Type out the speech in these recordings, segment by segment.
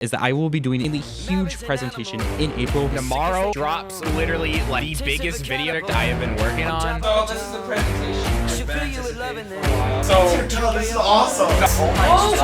is that I will be doing a huge presentation in April. Tomorrow drops literally like the biggest video I have been working on. So this is the presentation. So, this is awesome. Oh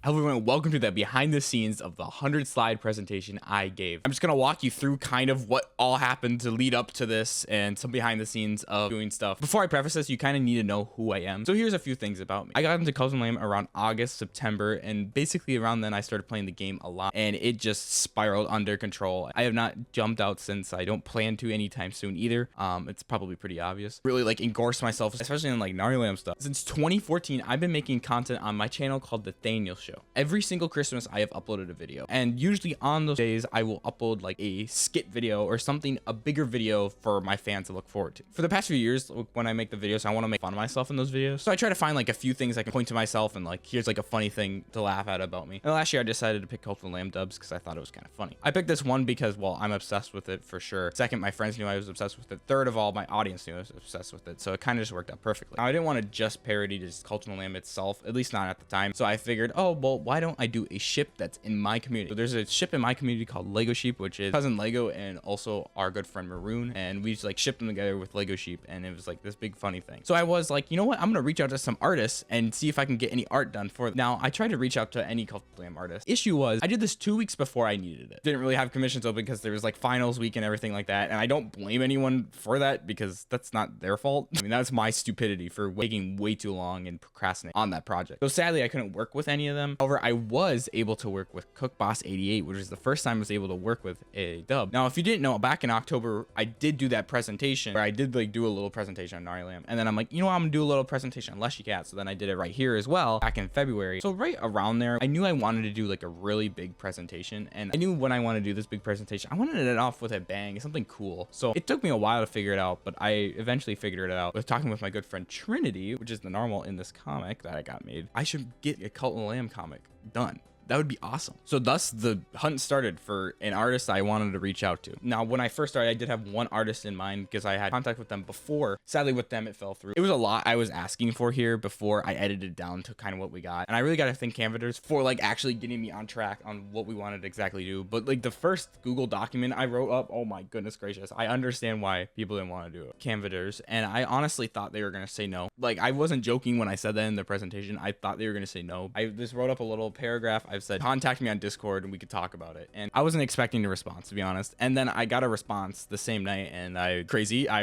Hello everyone, welcome to the behind the scenes of the 100 slide presentation I gave. I'm just gonna walk you through kind of what all happened to lead up to this and some behind the scenes of doing stuff. Before I preface this, you kind of need to know who I am. So here's a few things about me. I got into Cult Narilamb around August, September, and basically around then I started playing the game a lot and it just spiraled under control. I have not jumped out since. I don't plan to anytime soon either. It's probably pretty obvious. Really like engrossed myself, especially in like Narilamb stuff. Since 2014, I've been making content on my channel called the Nathaniel Show. Every single Christmas I have uploaded a video, and usually on those days I will upload like a skit video or something, a bigger video for my fans to look forward to. For the past few years, when I make the videos, I want to make fun of myself in those videos, so I try to find like a few things I can point to myself and like here's like a funny thing to laugh at about me. And last year I decided to pick Cult Narilamb dubs because I thought it was kind of funny. I picked this one because, well, I'm obsessed with it for sure. Second, my friends knew I was obsessed with it. Third of all, my audience knew I was obsessed with it, so it kind of just worked out perfectly. Now, I didn't want to just parody just Cult Narilamb itself, at least not at the time, so I figured, oh well, why don't I do a ship that's in my community? So there's a ship in my community called Lego Sheep, which is cousin Lego and also our good friend Maroon, and we just like shipped them together with Lego Sheep, and it was like this big funny thing. So I was like, you know what, I'm gonna reach out to some artists and see if I can get any art done for them. Now I tried to reach out to any Cult Narilamb artist. Issue was I did this 2 weeks before I needed it. Didn't really have commissions open because there was like finals week and everything like that, and I don't blame anyone for that because that's not their fault. I mean, that's my stupidity for waiting way too long and procrastinating on that project. So sadly I couldn't work with any of them. However, I was able to work with Boss 88, which is the first time I was able to work with a dub. Now, if you didn't know, back in October, I did do that presentation where I did like do a little presentation on Narilamb, and then I'm like, you know what, I'm gonna do a little presentation on Leshy Cat. So then I did it right here as well back in February. So right around there, I knew I wanted to do like a really big presentation, and I knew when I wanted to do this big presentation, I wanted it off with a bang, something cool. So it took me a while to figure it out, but I eventually figured it out with talking with my good friend Trinity, which is the normal in this comic that I got made. I should get a Cult Narilamb comic done. That would be awesome. So thus the hunt started for an artist I wanted to reach out to. Now, when I first started, I did have one artist in mind because I had contact with them before. Sadly, with them, it fell through. It was a lot I was asking for here before I edited down to kind of what we got. And I really got to thank Canvaders for like actually getting me on track on what we wanted to exactly do. But like the first Google document I wrote up, oh my goodness gracious, I understand why people didn't want to do it. Canvaders. And I honestly thought they were going to say no. Like, I wasn't joking when I said that in the presentation. I thought they were going to say no. I just wrote up a little paragraph. I've said, contact me on Discord and we could talk about it. And I wasn't expecting a response, to be honest. And then I got a response the same night, and I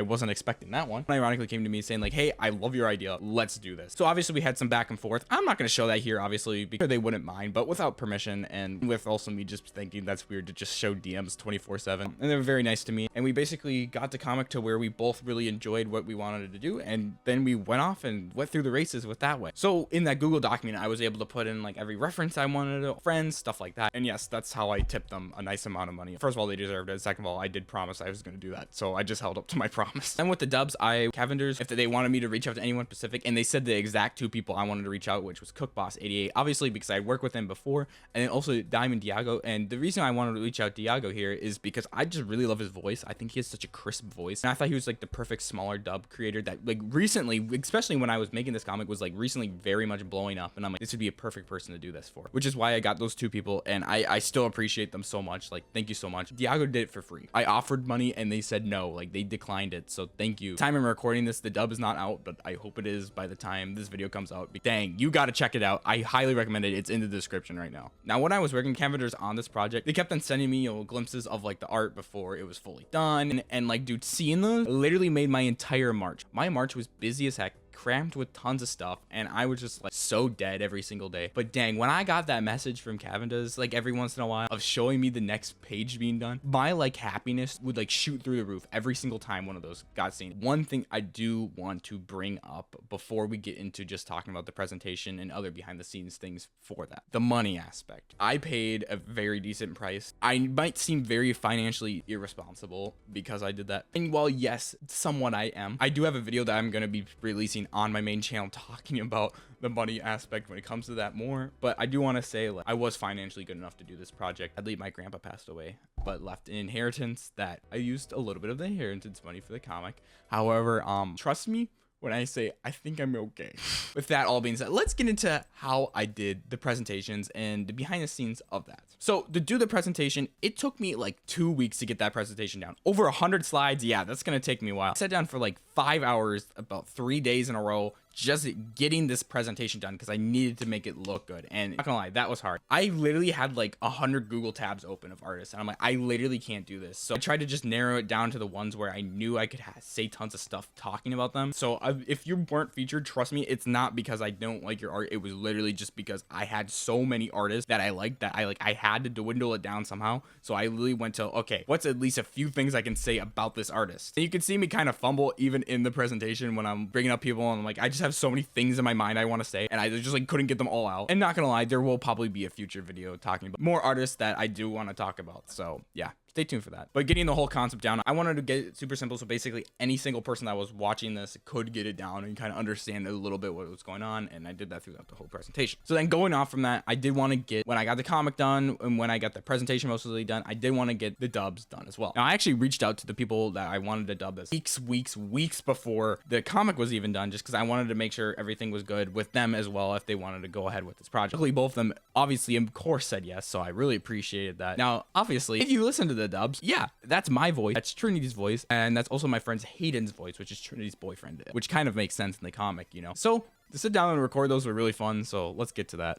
wasn't expecting that one. Ironically came to me saying like, hey, I love your idea, let's do this. So obviously we had some back and forth. I'm not going to show that here, obviously, because they wouldn't mind, but without permission, and with also me just thinking that's weird to just show DMs 24/7. And they were very nice to me, and we basically got the comic to where we both really enjoyed what we wanted to do, and then we went off and went through the races with that way. So in that Google document, I was able to put in like every reference I wanted to, friends, stuff like that. And yes, that's how I tipped them a nice amount of money. First of all, they deserved it. Second of all, I did promise I was going to do that, so I just held up to my promise. And with the dubs, Cavenders, if they wanted me to reach out to anyone specific, and they said the exact two people I wanted to reach out, which was Boss 88, obviously because I'd worked with him before, and then also Diamond Diago. And the reason I wanted to reach out to Diago here is because I just really love his voice. I think he has such a crisp voice, and I thought he was like the perfect smaller dub creator that like recently, especially when I was making this comic, was like recently very much blowing up, and I'm like, this would be a perfect person to do this for, which is why I got those two people. And I still appreciate them so much. Like, thank you so much. Diago did it for free. I offered money and they said no, like they declined it, so thank you. Time I'm recording this, the dub is not out, but I hope it is by the time this video comes out. Dang, you got to check it out. I highly recommend it. It's in the description right now. Now, when I was working Canvaders on this project, they kept on sending me, you know, glimpses of like the art before it was fully done, and like, dude, seeing those literally made my entire March. My March was busy as heck, crammed with tons of stuff, and I was just like so dead every single day. But dang, when I got that message from Cavendish like every once in a while of showing me the next page being done, my like happiness would like shoot through the roof every single time one of those got seen. One thing I do want to bring up before we get into just talking about the presentation and other behind the scenes things for that, the money aspect. I paid a very decent price. I might seem very financially irresponsible because I did that, and while yes, somewhat I am, I do have a video that I'm going to be releasing point on my main channel talking about the money aspect when it comes to that more. But I do want to say, like, I was financially good enough to do this project. Sadly, my grandpa passed away, but left an inheritance that I used a little bit of the inheritance money for the comic. However, trust me when I say I think I'm okay. With that all being said, let's get into how I did the presentations and the behind the scenes of that. So to do the presentation, it took me like 2 weeks to get that presentation down. Over 100 slides, yeah, that's gonna take me a while. I sat down for like 5 hours, about 3 days in a row, just getting this presentation done because I needed to make it look good. And not gonna lie, that was hard. I literally had like 100 Google tabs open of artists, and I'm like, I literally can't do this. So I tried to just narrow it down to the ones where I knew I could say tons of stuff talking about them. So if you weren't featured, trust me, it's not because I don't like your art. It was literally just because I had so many artists that I liked that I had to dwindle it down somehow. So I literally went to, okay, what's at least a few things I can say about this artist? And you can see me kind of fumble even in the presentation when I'm bringing up people, and I'm like, I just have so many things in my mind I want to say, and I just like couldn't get them all out. And not gonna lie, there will probably be a future video talking about more artists that I do want to talk about. So yeah, stay tuned for that. But getting the whole concept down, I wanted to get it super simple, so basically any single person that was watching this could get it down and kind of understand a little bit what was going on, and I did that throughout the whole presentation. So then going off from that, I did want to get, when I got the comic done and when I got the presentation mostly done, I did want to get the dubs done as well. Now I actually reached out to the people that I wanted to dub this weeks before the comic was even done, just because I wanted to make sure everything was good with them as well if they wanted to go ahead with this project. Luckily, both of them obviously of course said yes, so I really appreciated that. Now obviously, if you listen to the dubs, yeah, that's my voice, that's Trinity's voice, and that's also my friend's Hayden's voice, which is Trinity's boyfriend, which kind of makes sense in the comic, you know. So to sit down and record those were really fun, so let's get to that.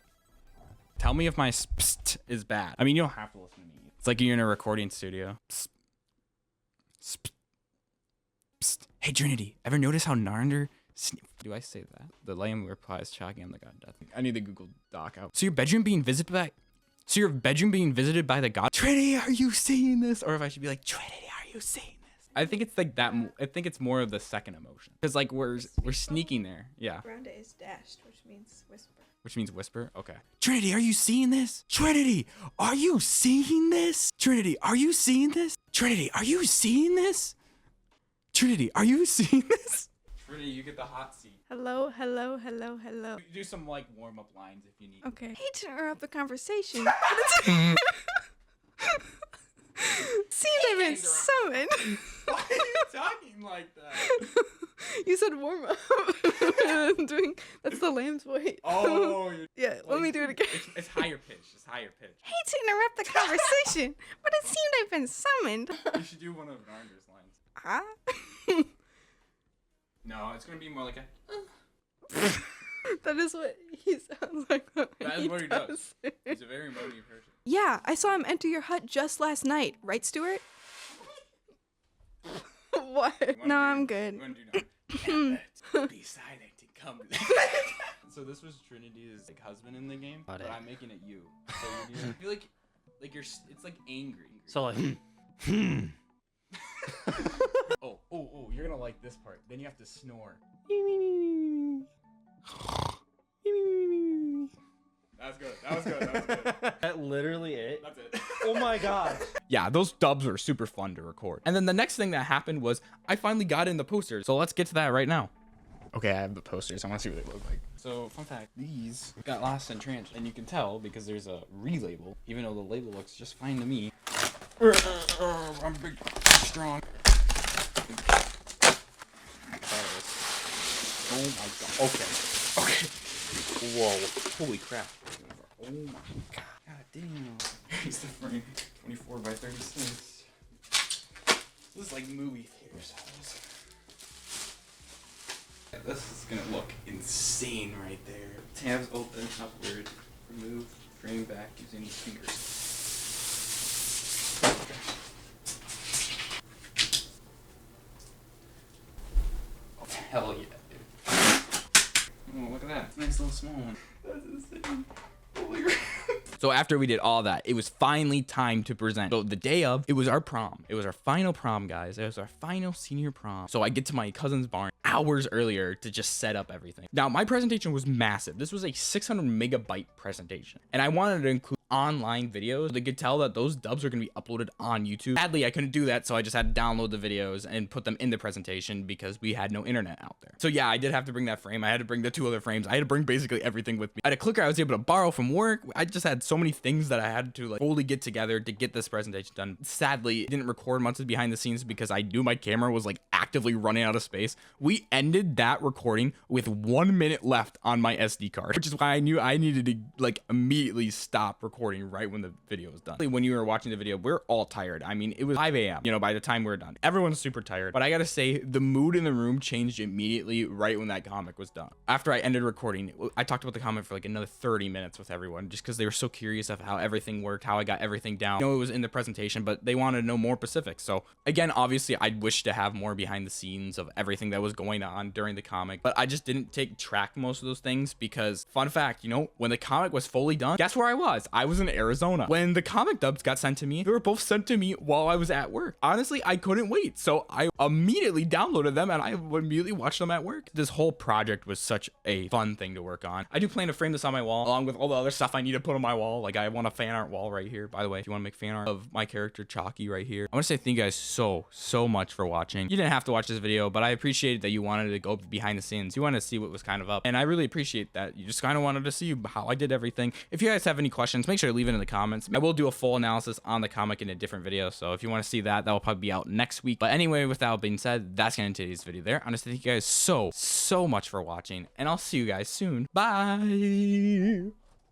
Tell me if my spst is bad. I mean, you don't have to listen to me. It's like you're in a recording studio. Psst. Psst. Psst. Hey Trinity, ever notice how Narnder do I say that? The lamb replies, chalking on the god death. I need the Google Doc out. So your bedroom being visited by the god? Trinity, are you seeing this? Or if I should be like, Trinity, are you seeing this? I think it's like that. I think it's more of the second emotion. Because like we're sneaking there. Yeah. Miranda is dashed, which means whisper. Which means whisper? Okay. Trinity, are you seeing this? Trinity, are you seeing this? Trinity, are you seeing this? Trinity, are you seeing this? Trinity, are you seeing this? Trinity, you get the hot seat. Hello, hello, hello, hello. Do some like warm-up lines if you need. Okay. Hate to interrupt the conversation. Seems I've been summoned. Why are you talking like that? You said warm up. That's the lamb's voice. Oh, yeah. Let me do it again. It's higher pitch. It's higher pitch. Hate to interrupt the conversation, but it seemed I've been summoned. You should do one of Narnder's lines. Huh? No, it's gonna be more like a. That is what he sounds like. That is what he does. He's a very moody person. Yeah, I saw him enter your hut just last night, right, Stuart? What? No, I'm good. You wanna do now? Be silent and come. So this was Trinity's like husband in the game, but I'm making it you. So you're doing, I feel like you're. It's like angry. So like. Oh, you're gonna like this part. Then you have to snore. That's good. That was good. That literally it? That's it. Oh my god. Yeah, those dubs were super fun to record. And then the next thing that happened was I finally got in the posters. So let's get to that right now. Okay, I have the posters. I want to see what they look like. So, fun fact, these got lost in transit. And you can tell because there's a relabel, even though the label looks just fine to me. I'm big, strong. Oh my god. Okay. Whoa. Holy crap. Oh my god. God damn. Here's the frame. 24 by 36. This is like movie theater size. Yeah, this is gonna look insane right there. Tabs open, upward, remove, frame back using these fingers. Hell yeah, dude. Oh, look at that. It's a nice little small one. That's insane. Holy crap. So after we did all that, it was finally time to present. So the day of, it was our prom. It was our final prom, guys. It was our final senior prom. So I get to my cousin's barn hours earlier to just set up everything. Now, my presentation was massive. This was a 600 megabyte presentation. And I wanted to include online videos. They could tell that those dubs are going to be uploaded on YouTube. Sadly, I couldn't do that, so I just had to download the videos and put them in the presentation because we had no internet out there. So yeah, I did have to bring that frame. I had to bring the 2 other frames. I had to bring basically everything with me. I had a clicker I was able to borrow from work. I just had so many things that I had to like fully get together to get this presentation done. Sadly, it didn't record much of behind the scenes because I knew my camera was like actively running out of space. We ended that recording with 1 minute left on my SD card, which is why I knew I needed to like immediately stop recording right when the video was done. When you were watching the video, we're all tired. I mean, it was 5 a.m. You know, by the time we were done, everyone's super tired. But I gotta say, the mood in the room changed immediately right when that comic was done. After I ended recording, I talked about the comic for like another 30 minutes with everyone just because they were so curious of how everything worked, how I got everything down. I know it was in the presentation, but they wanted to know more specifics. So again, obviously, I'd wish to have more behind the scenes of everything that was going on during the comic, but I just didn't take track most of those things because, fun fact, you know, when the comic was fully done, guess where I was? I was in Arizona. When the comic dubs got sent to me, they were both sent to me while I was at work. Honestly, I couldn't wait. So I immediately downloaded them and I immediately watched them at work. This whole project was such a fun thing to work on. I do plan to frame this on my wall along with all the other stuff I need to put on my wall. Like I want a fan art wall right here. By the way, if you want to make fan art of my character Chalky right here, I want to say thank you guys so much for watching. You didn't have to watch this video, but I appreciated that you wanted to go behind the scenes. You wanted to see what was kind of up. And I really appreciate that. You just kind of wanted to see how I did everything. If you guys have any questions, make sure to leave it in the comments. I will do a full analysis on the comic in a different video. So if you want to see that, will probably be out next week. But anyway, with that being said, that's going to end today's video there. I want to thank you guys so much for watching, and I'll see you guys soon. Bye.